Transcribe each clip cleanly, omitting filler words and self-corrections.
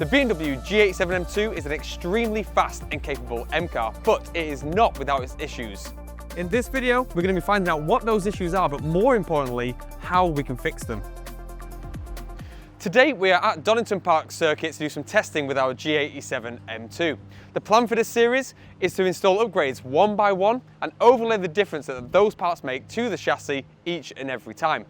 The BMW G87 M2 is an extremely fast and capable M car, but it is not without its issues. In this video, we're going to be finding out what those issues are, but more importantly, how we can fix them. Today we are at Donington Park Circuit to do some testing with our G87 M2. The plan for this series is to install upgrades one by one and overlay the difference that those parts make to the chassis each and every time.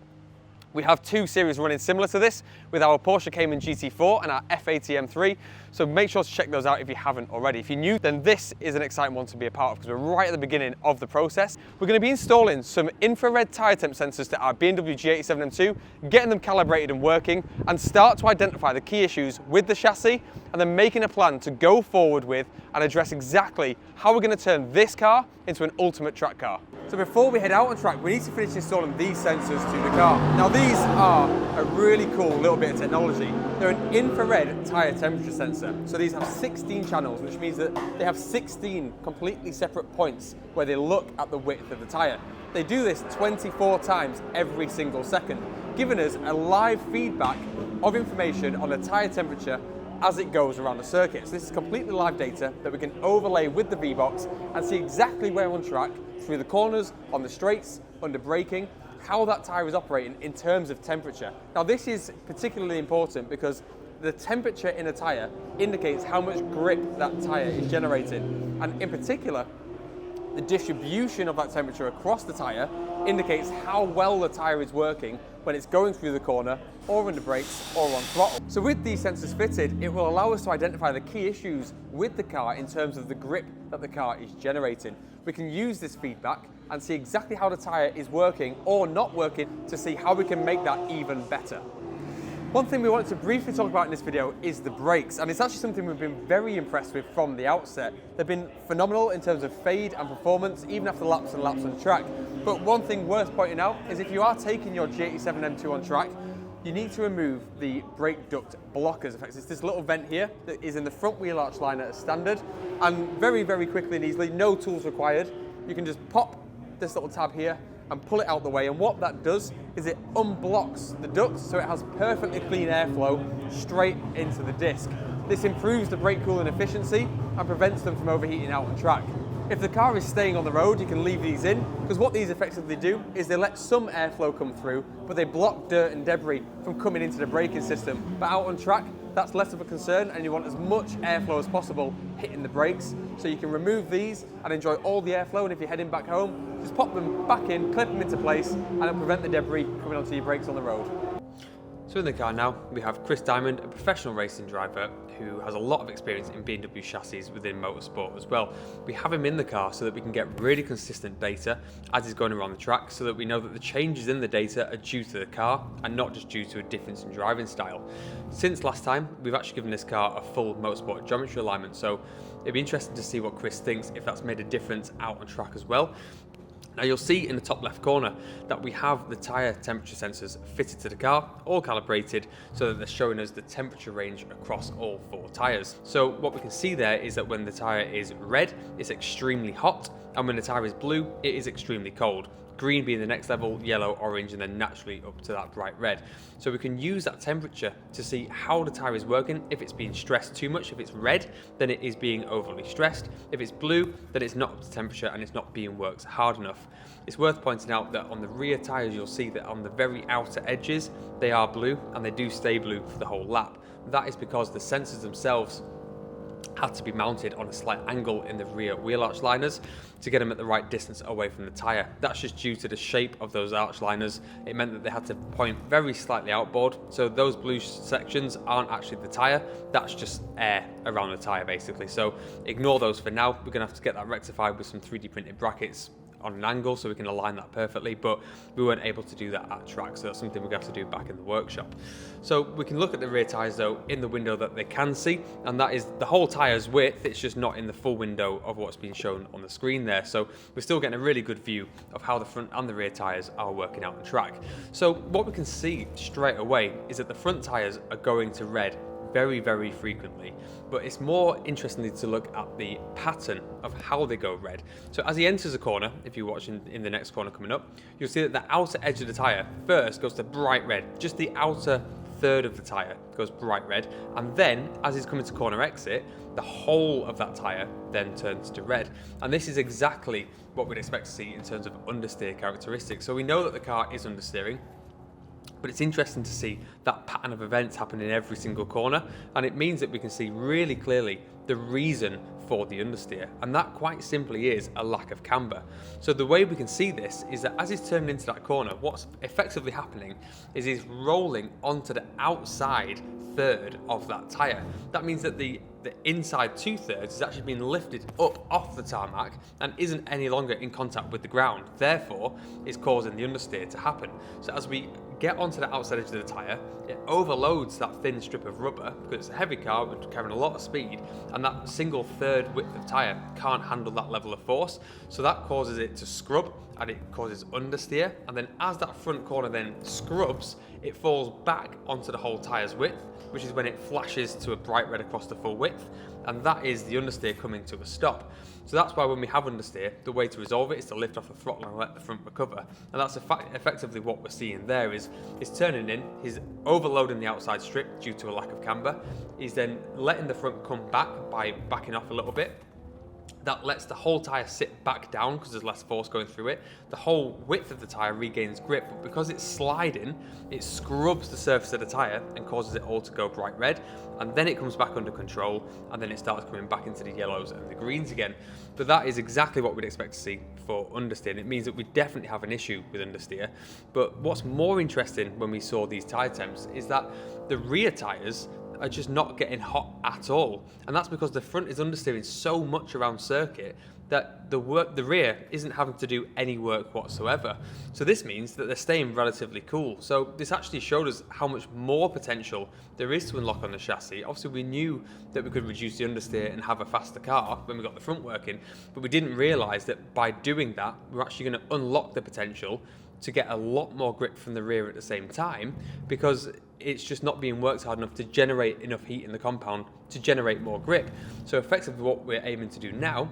We have two series running similar to this with our Porsche Cayman GT4 and our F80 M3, so make sure to check those out if you haven't already. If you're new, then this is an exciting one to be a part of because we're right at the beginning of the process. We're going to be installing some infrared tyre temp sensors to our BMW G87 M2, getting them calibrated and working, and start to identify the key issues with the chassis, and then making a plan to go forward with and address exactly how we're going to turn this car into an ultimate track car. So before we head out on track, we need to finish installing these sensors to the car. Now these are a really cool little bit of technology. They're an infrared tyre temperature sensor. So these have 16 channels, which means that they have 16 completely separate points where they look at the width of the tyre. They do this 24 times every single second, giving us a live feedback of information on the tyre temperature as it goes around the circuit. So this is completely live data that we can overlay with the V-Box and see exactly where on track, through the corners, on the straights, under braking, how that tyre is operating in terms of temperature. Now this is particularly important because the temperature in a tyre indicates how much grip that tyre is generating, and in particular, the distribution of that temperature across the tyre indicates how well the tyre is working when it's going through the corner or under brakes or on throttle. So with these sensors fitted, it will allow us to identify the key issues with the car in terms of the grip that the car is generating. We can use this feedback and see exactly how the tyre is working or not working to see how we can make that even better. One thing we wanted to briefly talk about in this video is the brakes, and it's actually something we've been very impressed with from the outset. They've been phenomenal in terms of fade and performance, even after laps and laps on track. But one thing worth pointing out is if you are taking your G87 M2 on track, you need to remove the brake duct blockers. In fact, it's this little vent here that is in the front wheel arch liner as standard, and very, very quickly and easily, no tools required, you can just pop this little tab here and pull it out the way, and what that does is it unblocks the ducts so it has perfectly clean airflow straight into the disc. This improves the brake cooling efficiency and prevents them from overheating out on track. If the car is staying on the road, you can leave these in, because what these effectively do is they let some airflow come through, but they block dirt and debris from coming into the braking system. But out on track, that's less of a concern, and you want as much airflow as possible hitting the brakes. So you can remove these and enjoy all the airflow, and if you're heading back home, just pop them back in, clip them into place, and it'll prevent the debris coming onto your brakes on the road. So in the car now, we have Chris Dymond, a professional racing driver who has a lot of experience in BMW chassis within motorsport as well. We have him in the car so that we can get really consistent data as he's going around the track, so that we know that the changes in the data are due to the car and not just due to a difference in driving style. Since last time, we've actually given this car a full motorsport geometry alignment, so it'd be interesting to see what Chris thinks if that's made a difference out on track as well. Now you'll see in the top left corner that we have the tyre temperature sensors fitted to the car, all calibrated so that they're showing us the temperature range across all four tyres. So what we can see there is that when the tyre is red, it's extremely hot, and when the tyre is blue, it is extremely cold. Green being the next level, yellow, orange, and then naturally up to that bright red. So we can use that temperature to see how the tyre is working. If it's being stressed too much, if it's red, then it is being overly stressed. If it's blue, then it's not up to temperature and it's not being worked hard enough. It's worth pointing out that on the rear tyres, you'll see that on the very outer edges, they are blue, and they do stay blue for the whole lap. That is because the sensors themselves had to be mounted on a slight angle in the rear wheel arch liners to get them at the right distance away from the tyre. That's just due to the shape of those arch liners. It meant that they had to point very slightly outboard, so those blue sections aren't actually the tyre, that's just air around the tyre basically. So ignore those for now. We're going to have to get that rectified with some 3D printed brackets on an angle so we can align that perfectly, but we weren't able to do that at track, so that's something we're going to have to do back in the workshop. So we can look at the rear tyres though in the window that they can see, and that is the whole tyre's width. It's just not in the full window of what's being shown on the screen there, so we're still getting a really good view of how the front and the rear tyres are working out on track. So what we can see straight away is that the front tyres are going to red very, very frequently, but it's more interesting to look at the pattern of how they go red. So as he enters a corner, if you watch in the next corner coming up, you'll see that the outer edge of the tyre first goes to bright red, just the outer third of the tyre goes bright red, and then as he's coming to corner exit, the whole of that tyre then turns to red. And this is exactly what we'd expect to see in terms of understeer characteristics. So we know that the car is understeering, but it's interesting to see that pattern of events happen in every single corner, and it means that we can see really clearly the reason for the understeer, and that quite simply is a lack of camber. So the way we can see this is that as he's turning into that corner, what's effectively happening is he's rolling onto the outside third of that tyre. That means that the inside 2/3 is actually being lifted up off the tarmac and isn't any longer in contact with the ground. Therefore, it's causing the understeer to happen. So as we get onto the outside edge of the tyre, it overloads that thin strip of rubber because it's a heavy car, we're carrying a lot of speed, and that single third width of tyre can't handle that level of force. So that causes it to scrub and it causes understeer. And then as that front corner then scrubs, it falls back onto the whole tyre's width, which is when it flashes to a bright red across the full width, and that is the understeer coming to a stop. So that's why when we have understeer, the way to resolve it is to lift off the throttle and let the front recover. And that's effectively what we're seeing there is he's turning in, he's overloading the outside strip due to a lack of camber. He's then letting the front come back by backing off a little bit. That lets the whole tyre sit back down because there's less force going through it. The whole width of the tyre regains grip, but because it's sliding, it scrubs the surface of the tyre and causes it all to go bright red, and then it comes back under control, and then it starts coming back into the yellows and the greens again. But that is exactly what we'd expect to see for understeer. It means that we definitely have an issue with understeer. But what's more interesting when we saw these tyre temps is that the rear tyres are just not getting hot at all, and that's because the front is understeering so much around circuit that the rear isn't having to do any work whatsoever. So this means that they're staying relatively cool. So this actually showed us how much more potential there is to unlock on the chassis. Obviously we knew that we could reduce the understeer and have a faster car when we got the front working, but we didn't realise that by doing that we're actually going to unlock the potential to get a lot more grip from the rear at the same time, because it's just not being worked hard enough to generate enough heat in the compound to generate more grip. So effectively what we're aiming to do now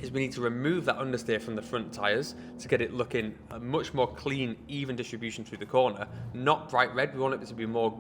is we need to remove that understeer from the front tyres to get it looking a much more clean, even distribution through the corner. Not bright red, we want it to be more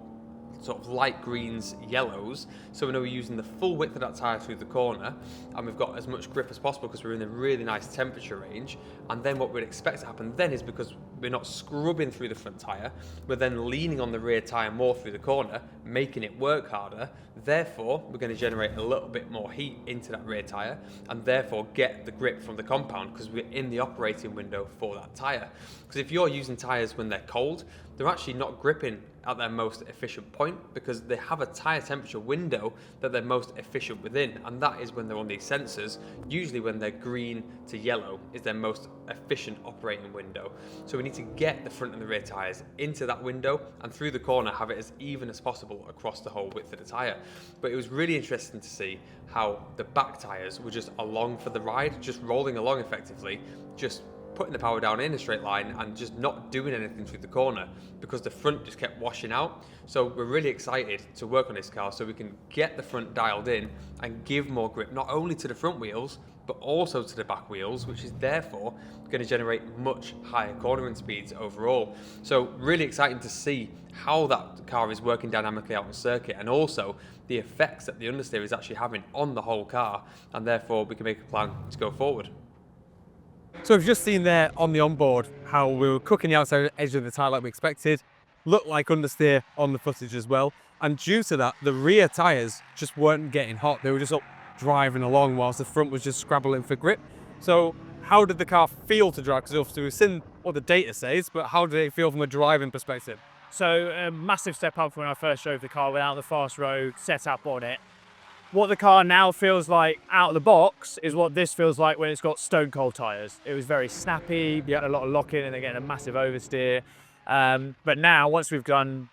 sort of light greens, yellows, so we know we're using the full width of that tyre through the corner, and we've got as much grip as possible because we're in a really nice temperature range. And then what we'd expect to happen then is, because we're not scrubbing through the front tyre, we're then leaning on the rear tyre more through the corner, making it work harder. Therefore, we're going to generate a little bit more heat into that rear tyre, and therefore get the grip from the compound because we're in the operating window for that tyre. Because if you're using tyres when they're cold, they're actually not gripping at their most efficient point because they have a tyre temperature window that they're most efficient within, and that is when they're on these sensors. Usually when they're green to yellow is their most efficient operating window. So we need to get the front and the rear tyres into that window, and through the corner have it as even as possible across the whole width of the tyre. But it was really interesting to see how the back tyres were just along for the ride, just rolling along effectively, just putting the power down in a straight line and just not doing anything through the corner because the front just kept washing out. So we're really excited to work on this car so we can get the front dialed in and give more grip, not only to the front wheels, but also to the back wheels, which is therefore going to generate much higher cornering speeds overall. So really exciting to see how that car is working dynamically out on circuit, and also the effects that the understeer is actually having on the whole car, and therefore we can make a plan to go forward. So we've just seen there on the onboard how we were cooking the outside edge of the tyre like we expected. Looked like understeer on the footage as well. And due to that, the rear tyres just weren't getting hot. They were just up driving along whilst the front was just scrabbling for grip. So how did the car feel to drive? Because obviously we've seen what the data says, but how did it feel from a driving perspective? So a massive step up from when I first drove the car without the fast road setup on it. What the car now feels like out of the box is what this feels like when it's got stone cold tyres. It was very snappy, you had a lot of lock-in and again a massive oversteer. But now, once we've done,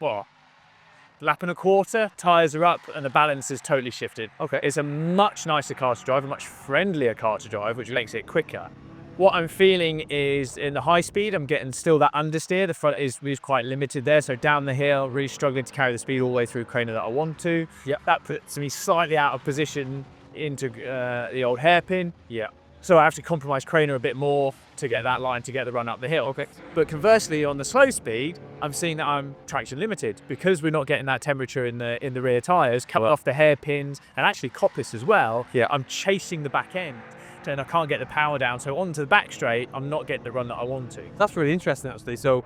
lap and a quarter, tyres are up and the balance is totally shifted. Okay. It's a much nicer car to drive, a much friendlier car to drive, which makes it quicker. What I'm feeling is in the high speed, I'm getting still that understeer. The front is quite limited there. So down the hill, really struggling to carry the speed all the way through Craner that I want to. Yep. That puts me slightly out of position into the old hairpin. Yeah. So I have to compromise Craner a bit more to get that line, to get the run up the hill. Okay. But conversely, on the slow speed, I'm seeing that I'm traction limited because we're not getting that temperature in the rear tyres, cut off the hairpins and actually coppice as well. Yeah. I'm chasing the back end and I can't get the power down. So onto the back straight, I'm not getting the run that I want to. That's really interesting, actually. So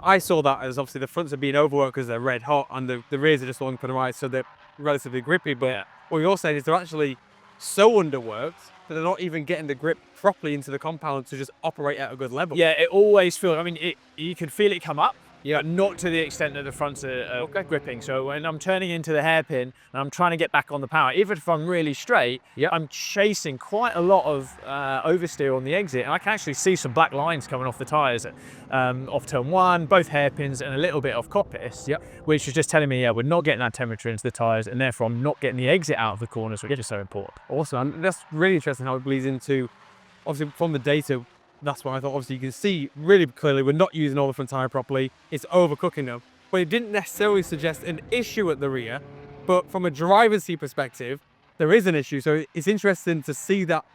I saw that as obviously the fronts are being overworked because they're red hot, and the rears are just long for the right, so they're relatively grippy. But what you're saying is they're actually so underworked that they're not even getting the grip properly into the compound to just operate at a good level. Yeah, it always feels, I mean, you can feel it come up, but not to the extent that the fronts are gripping. So when I'm turning into the hairpin and I'm trying to get back on the power, even if I'm really straight, I'm chasing quite a lot of oversteer on the exit. And I can actually see some black lines coming off the tyres off turn one, both hairpins and a little bit off coppice, which is just telling me, we're not getting that temperature into the tyres, and therefore I'm not getting the exit out of the corners, which is so important. Awesome. And that's really interesting how it bleeds into, obviously from the data. That's why I thought, obviously you can see really clearly we're not using all the front tyre properly. It's overcooking them. But it didn't necessarily suggest an issue at the rear. But from a driver's seat perspective, there is an issue. So it's interesting to see that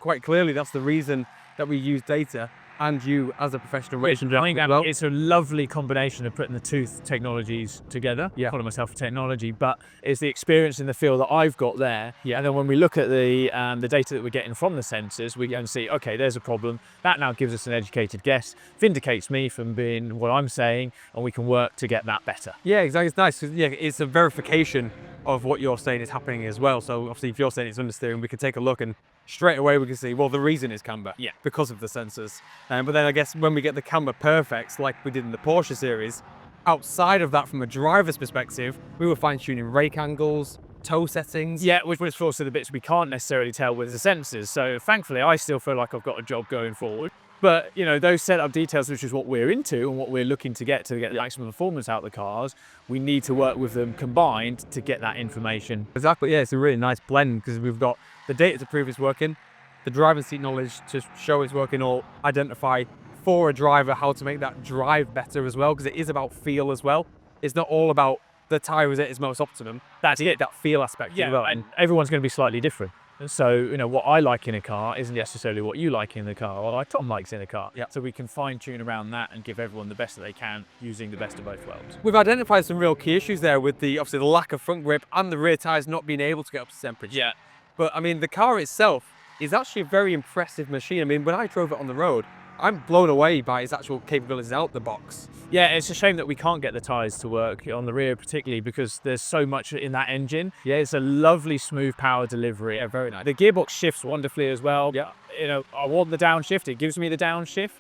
quite clearly that's the reason that we use data, and you as a professional racing driver. I think it's a lovely combination of putting the two technologies together. Calling myself a technology, but it's the experience in the field that I've got there. And then when we look at the data that we're getting from the sensors, we go and see, okay, there's a problem. That now gives us an educated guess, vindicates me from being what I'm saying, and we can work to get that better. Yeah, exactly. It's nice. It's a verification of what you're saying is happening as well. So obviously if you're saying it's understeering, we can take a look and straight away we can see, well, the reason is camber because of the sensors. But then I guess when we get the camber perfects like we did in the Porsche series, outside of that from a driver's perspective, we were fine-tuning rake angles, toe settings. Which was also the bits we can't necessarily tell with the sensors. So thankfully I still feel like I've got a job going forward. But, those setup details, which is what we're into and what we're looking to get the maximum performance out of the cars, we need to work with them combined to get that information. Exactly, it's a really nice blend because we've got the data to prove it's working, the driving seat knowledge to show it's working, or identify for a driver how to make that drive better as well, because it is about feel as well. It's not all about the tyre is at its most optimum. That's it, that feel aspect as well. And everyone's going to be slightly different. So, what I like in a car isn't necessarily what you like in the car, or like Tom likes in a car. So we can fine tune around that and give everyone the best that they can using the best of both worlds. We've identified some real key issues there with obviously the lack of front grip and the rear tyres not being able to get up to temperature. But I mean, the car itself is actually a very impressive machine. I mean, when I drove it on the road, I'm blown away by its actual capabilities out the box. It's a shame that we can't get the tyres to work on the rear, particularly because there's so much in that engine. It's a lovely smooth power delivery. Very nice. The gearbox shifts wonderfully as well. I want the downshift. It gives me the downshift.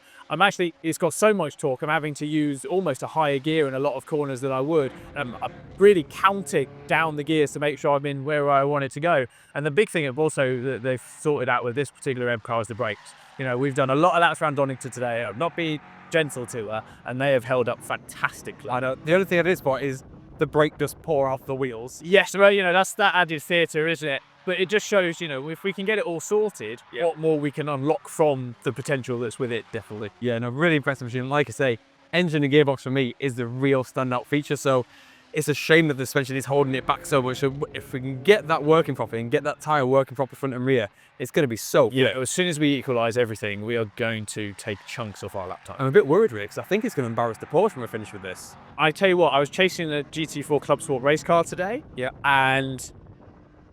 It's got so much torque, I'm having to use almost a higher gear in a lot of corners than I would. I'm really counting down the gears to make sure I'm in where I want it to go. And the big thing also that they've sorted out with this particular M car is the brakes. We've done a lot of laps around Donington today. I've not been gentle to her, and they have held up fantastically. I know. The only thing I did spot is the brake does pour off the wheels. Yes, well, that's that added theatre, isn't it? But it just shows, if we can get it all sorted, what more we can unlock from the potential that's with it. Definitely. Really impressive machine. Like I say, engine and gearbox for me is the real standout feature. So it's a shame that the suspension is holding it back so much. So if we can get that working properly and get that tyre working properly front and rear, it's going to be so quick. As soon as we equalise everything, we are going to take chunks off our lap time. I'm a bit worried really because I think it's going to embarrass the Porsche when we're finished with this. I tell you what, I was chasing the GT4 Club Sport race car today. And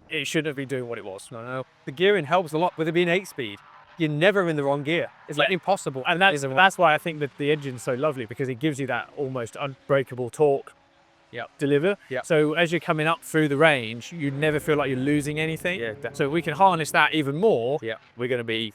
it shouldn't have been doing what it was. No. The gearing helps a lot with it being 8-speed. You're never in the wrong gear. It's like impossible. And that's why I think that the engine's so lovely, because it gives you that almost unbreakable torque deliver. So as you're coming up through the range, you never feel like you're losing anything. So we can harness that even more. We're going to be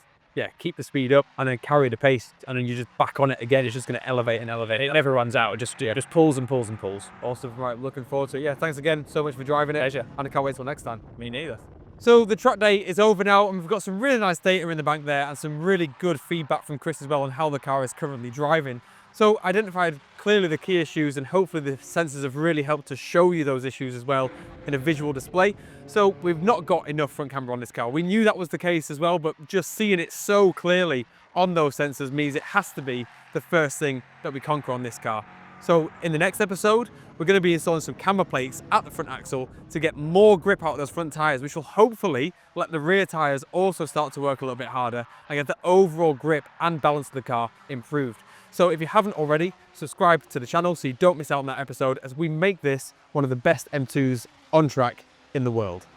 keep the speed up and then carry the pace, and then you just back on it again. It's just going to elevate and elevate. It never runs out. It just pulls and pulls and pulls. Awesome. Right, looking forward to it. Thanks again so much for driving it. Pleasure. And I can't wait till next time. Me neither. So the track day is over now, and we've got some really nice data in the bank there and some really good feedback from Chris as well on how the car is currently driving. So identified clearly the key issues, and hopefully the sensors have really helped to show you those issues as well in a visual display. So we've not got enough front camera on this car. We knew that was the case as well, but just seeing it so clearly on those sensors means it has to be the first thing that we conquer on this car. So in the next episode, we're going to be installing some camber plates at the front axle to get more grip out of those front tyres, which will hopefully let the rear tyres also start to work a little bit harder and get the overall grip and balance of the car improved. So if you haven't already, subscribe to the channel so you don't miss out on that episode, as we make this one of the best M2s on track in the world.